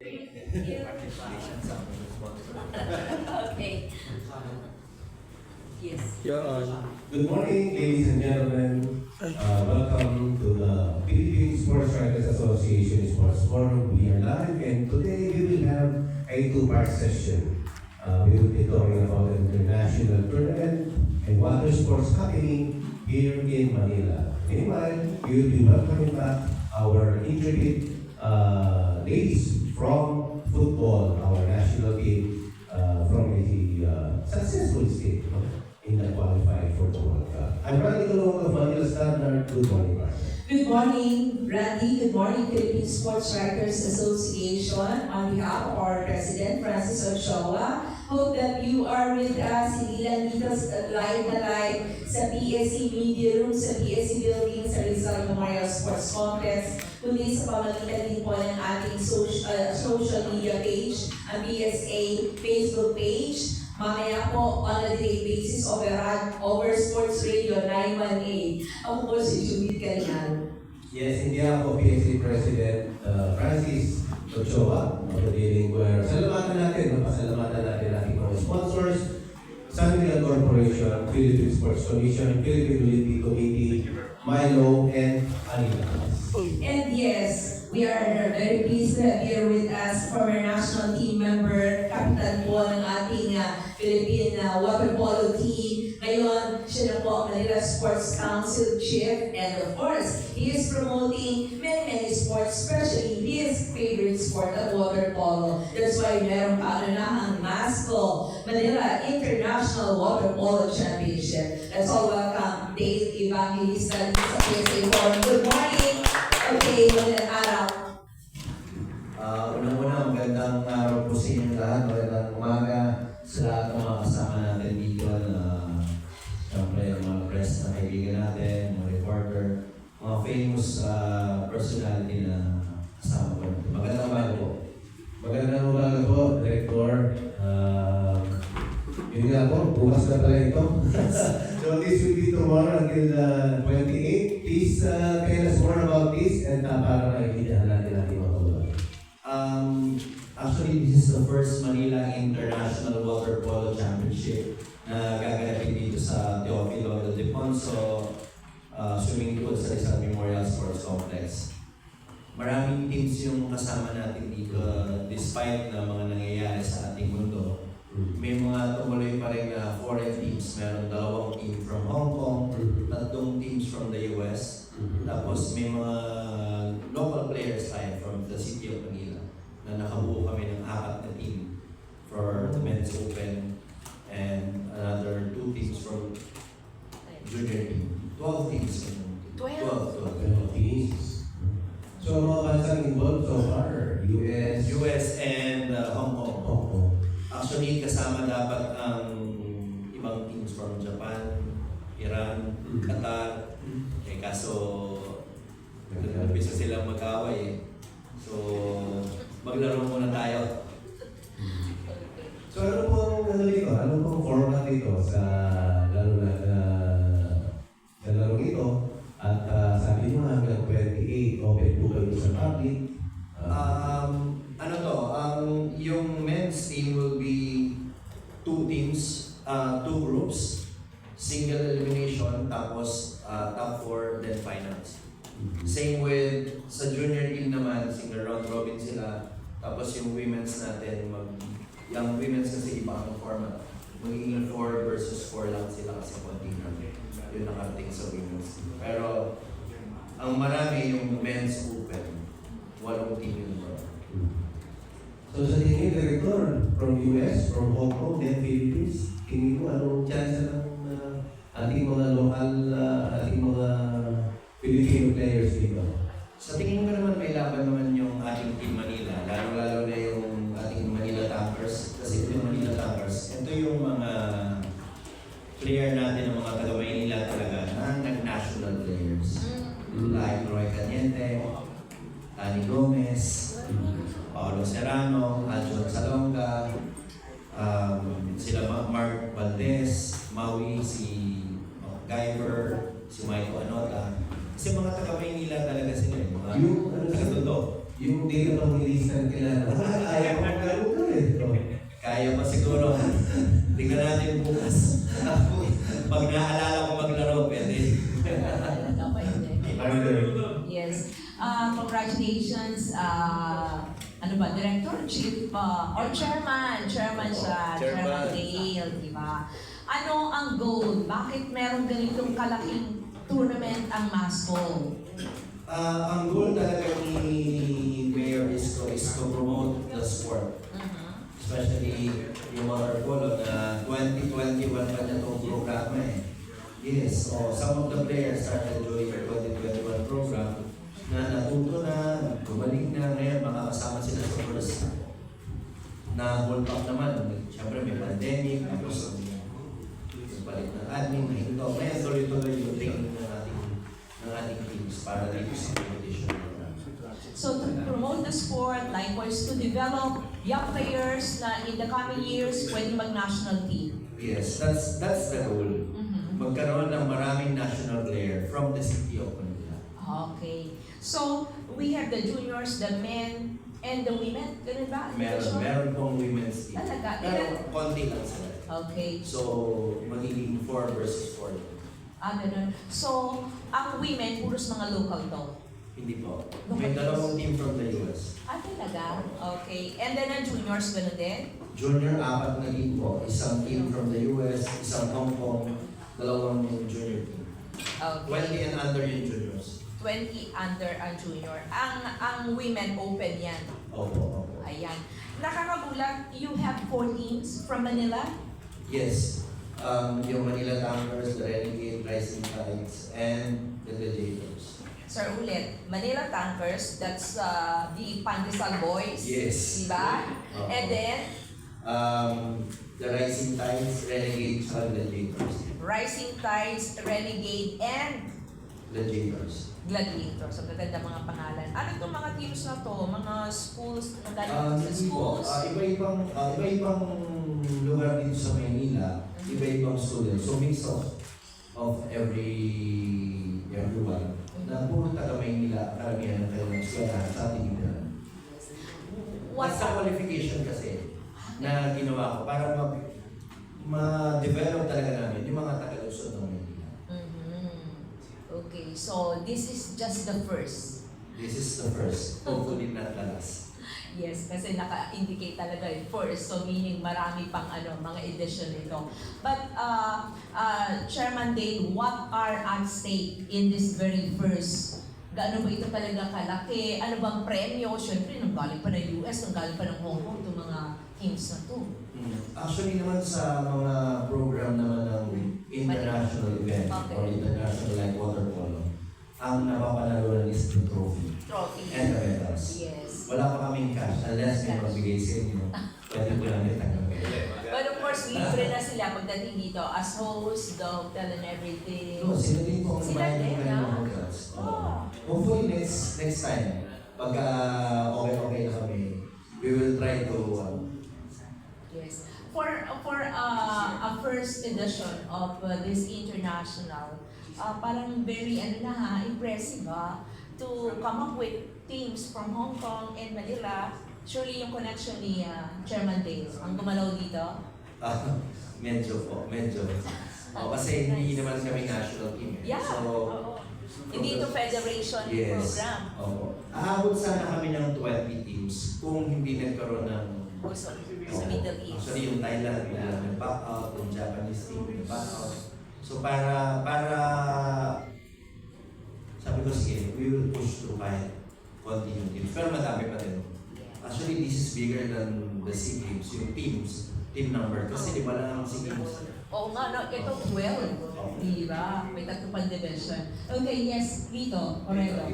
Okay. Yes. You're on. Good morning, ladies and gentlemen. Welcome to the Philippine Sports Writers Association Sports Forum. We are live, and today we will have a two-part session. We will be talking about the international tournament and water sports happening here in Manila. Meanwhile, we will be welcoming back our intrepid ladies from football, our national team from a successful state. In the qualified for the World Cup. I'm Randy Colong of Manila Standard. Good morning, partner. Good morning, Randy. Good morning, Philippine Sports Writers Association. On behalf of our President, Francis Ochoa, hope that you are with us. Hindi lang dito live na live sa PSC Media Room, sa PSC Building, sa Rizal Memorial Sports Complex, kundi sa pamagitan din po ng ating social media page, ang PSA Facebook page. Mamaya po, on a daily basis, over Sports Radio 918. Ako po si Judith Carinalo. Yes, hindi ako PSC President Francis Ochoa. Dealing where pasalamatan natin ating mga sponsors, San Miguel Corporation, Philippine Sports Commission, Philippine Olympic Committee, Milo, and Anilas. And yes, we are very pleased to have here with us former national team member, kapitan po ng ating Philippine water polo team. Ngayon, siya na po ang Manila Sports Council Chief, and of course, he is promoting many sports, especially his favorite sport, the water polo. That's why meron pa ang MASCO, Manila International Water Polo Championship. Let's all welcome Dale Evangelista sa PSA Forum. Good morning! Okay, magandang araw. Unang-una, magandang araw po sa inyo lahat. Magandang umaga sa lahat ng mga kasama natin dito na siyempre yung mga press na kaibigan natin, mga reporter, mga famous personality na kasama ko. Magandang umaga po. Magandang umaga po, Director. Yun nga po, bukas na pala ito. So this will be tomorrow until the 28th. Please tell us more about this and para maintindihan natin ating mga kababayan. Actually, this is the first Manila International Water Polo Championship na gaganapin dito sa Teofilo Ildefonso swimming pool sa Rizal Memorial Sports Complex. Maraming teams yung kasama natin dito despite na mga nangyayari sa ating mundo. May mga tumuloy pa rin na foreign teams. Meron 2 team from Hong Kong, 3 teams from the US, tapos may mga local players tayo from the city of Manila na nakabuo kami ng 4 na team for the men's open and another 2 teams from junior team. 12 teams. 12 teams. So mga bansang involved so far, US and Hong Kong. Hong Kong. Actually, kasama dapat ang ibang teams from Japan, Iran, Qatar. Kaso nag-umpisa silang mag-away eh. So, maglaro muna tayo. So ano pong dito? Ano pong format dito sa laro sa laro ito? At sabi nyo hanggang 28, open po kayo sa public. Yung men's team will be 2 teams, 2 groups, single elimination, tapos top 4, then finals. Same with sa junior team naman, single round robin sila, tapos yung women's natin, yung women's kasi iba ang format. Magiging 4 versus 4 lang sila kasi konting yung nakarating sa women's team. Pero ang marami yung men's open, 8 team yung bro. So sa tingin, Director, from US, from Hong Kong, then Philippines, tingin mo anong chance ng ating mga local, ating mga Filipino players dito? Sa tingin ko naman may laban naman yung ating Team Manila, lalo na yung ating Manila Tankers. Kasi yung Manila Tankers, ito yung mga player natin, ng mga taga-Maynila talaga, na nag-national players. Like Roy Caniente, Tani Gomez, Paolo Serrano, Aljon Salonga, sila Mark Valdez, Maui, si Guyver, si Maiko Anota. Kasi mga taga-Maynila talaga sila, mga taga-Tondo. Yung data pang release na kilala. ba, Director, Chief, or Chairman siya, Chairman Dale, di ba? Ano ang goal? Bakit meron ganitong kalaking tournament ang Mascol? Ang goal talaga ni Mayor Isko is to promote the sport. Especially yung water polo na 2021 pa niya itong programa eh. Yes, so some of the players started doing the 2021 program na natuto na, bumalik na ngayon, makakasama sila sa first na hold up naman. Siyempre may pandemic, tapos yung balik ng admin, na ito. Ngayon tuloy-tuloy yung training ng ating teams para dito sa competition program. So to promote the sport, likewise to develop young players na in the coming years pwede mag-national team. Yes, that's the goal. Magkaroon ng maraming national player from the city of Manila. Okay. So, we have the juniors, the men, and the women. Ganun ba? Meron pong women's team. Talaga? Pero konti lang sila. Okay. So, magiging 4 versus 4. Ganun. So, ang women, puros mga local to. Hindi po. May dalawang team from the US. Talaga? Okay. And then ang juniors, ganun din? Junior, 4 na team po. Isang team from the US, isang Hong Kong, dalawang junior team. Okay. 20 and under yung juniors. 20 under ang junior. Ang women open yan. Opo. Ayan. Nakakagulat, you have 4 teams from Manila? Yes. Yung Manila Tankers, the Renegade, Rising Tides, and the Gladiators. Sir, ulit, Manila Tankers, that's the Pandesal Boys. Yes. Diba? Oo. And then, the Rising Tides, Renegade, and Gladiators. Rising Tides, Renegade, and Gladiators. Gladiators. Ang gaganda mga pangalan. Ano itong mga teams na to? Mga schools? Magaling sa Hindi po. schools? Iba-ibang lugar dito sa Maynila, iba-ibang students. So mix of everyone. Na puro taga Maynila, karamihan ng kailang eskwelahan sa ating Indian. What Sa qualification kasi na ginawa ko para ma-develop talaga namin yung mga taga-Luzon ng Maynila. Okay, so this is just the first. This is the first. Hopefully not the last. Yes, kasi naka-indicate talaga yung first. So meaning marami pang mga edition nito. But Chairman Dale, what are at stake in this very first? Gaano ba ito talaga kalaki? Ano bang premyo? Siyempre, nang galing pa ng US, nang galing pa ng Hong Kong, itong mga teams na to. Actually naman sa mga program naman ng international event or international like water polo, ang napapanalunan is the trophy and the medals. Yes. Wala pa kaming cash unless may magbigay sa inyo. Pwede po namin tanggapin. But of course, libre na sila pagdating dito as host, the hotel and everything. No, sila din po ang Sila bayad din, ng kanilang hotels. Hopefully next time, pagka okay na kami, we will try to Yes. For a first edition of this international, parang very impressive to come up with teams from Hong Kong and Manila. Surely yung connection ni Chairman Dale ang gumalaw dito. medyo. Kasi hindi naman kami national team. Yeah. So, Hindi ito federation program. Opo. Aabot sana kami ng 20 teams kung hindi nagkaroon ng Also, sa Middle East. Actually, yung Thailand na nag-back out, yung Japanese team nag-back out. So para sabi ko, sige, we will push to kahit continue teams. Pero madami pa din. Actually, this is bigger than the SEA Games, yung team number. Kasi di ba lang ang SEA Games? Oo nga, no, ito 12. Diba? May 3 pang division. Okay, yes, Lito, Oredo.